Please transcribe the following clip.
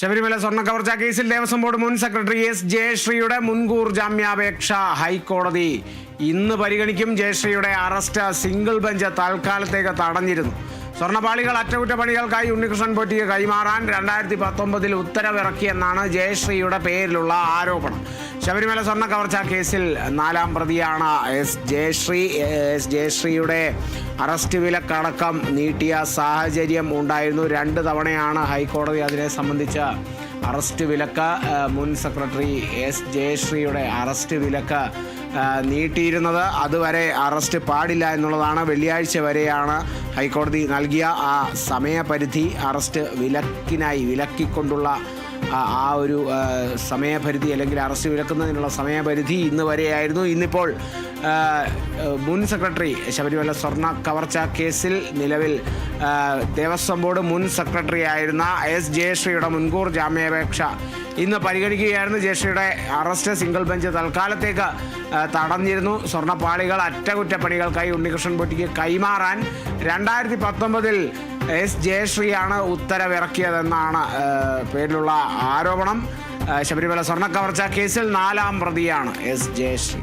ശബരിമല സ്വർണ്ണക്കവർച്ചാ കേസിൽ ദേവസ്വം ബോർഡ് മുൻ secretary S ജയശ്രീയുടെ മുൻകൂർ ജാമ്യാപേക്ഷ ഹൈക്കോടതി ഇന്ന് പരിഗണിക്കും. ജയശ്രീയുടെ അറസ്റ്റ് സിംഗിൾ ബെഞ്ച് തൽക്കാലത്തേക്ക് തടഞ്ഞിരുന്നു. സ്വർണ്ണപ്പാളികൾ അറ്റകുറ്റപ്പണികൾക്കായി ഉണ്ണികൃഷ്ണൻ പോറ്റിക്ക് കൈമാറാൻ 2019 ഉത്തരവിറക്കിയെന്നാണ് ജയശ്രീയുടെ പേരിലുള്ള ആരോപണം. ശബരിമല സ്വർണ്ണക്കവർച്ചാ കേസിൽ 4ാം പ്രതിയാണ് എസ് ജയശ്രീയുടെ അറസ്റ്റ് വിലക്കടക്കം നീട്ടിയ സാഹചര്യം ഉണ്ടായിരുന്നു. 2 തവണയാണ് ഹൈക്കോടതി അതിനെ സംബന്ധിച്ച അറസ്റ്റ് വിലക്ക്, മുൻ സെക്രട്ടറി എസ് ജയശ്രീയുടെ അറസ്റ്റ് വിലക്ക് നീട്ടിയിരുന്നത്. അതുവരെ അറസ്റ്റ് പാടില്ല എന്നുള്ളതാണ്. വെള്ളിയാഴ്ച വരെയാണ് ഹൈക്കോടതി നൽകിയ ആ സമയപരിധി. അറസ്റ്റ് വിലക്കിക്കൊണ്ടുള്ള ആ ഒരു സമയപരിധി അല്ലെങ്കിൽ അറസ്റ്റ് വിലക്കുന്നതിനുള്ള സമയപരിധി ഇന്ന് വരെയായിരുന്നു. ഇന്നിപ്പോൾ മുൻ സെക്രട്ടറി ശബരിമല സ്വർണ്ണ കവർച്ചാ കേസിൽ നിലവിൽ ദേവസ്വം ബോർഡ് മുൻ സെക്രട്ടറി ആയിരുന്ന എസ് ജയശ്രീയുടെ മുൻകൂർ ജാമ്യാപേക്ഷ ഇന്ന് പരിഗണിക്കുകയായിരുന്നു. ജയശ്രീയുടെ അറസ്റ്റ് സിംഗിൾ ബെഞ്ച് തൽക്കാലത്തേക്ക് തടഞ്ഞിരുന്നു. സ്വർണ്ണപ്പാളികൾ അറ്റകുറ്റപ്പണികൾക്കായി ഉണ്ണികൃഷ്ണൻ പോറ്റിക്ക് കൈമാറാൻ 2019 എസ് ജയശ്രീയാണ് ഉത്തരവിറക്കിയതെന്നാണ് പേരിലുള്ള ആരോപണം. ശബരിമല സ്വർണ്ണക്കവർച്ചാ കേസിൽ 4ാം പ്രതിയാണ് എസ് ജയശ്രീ.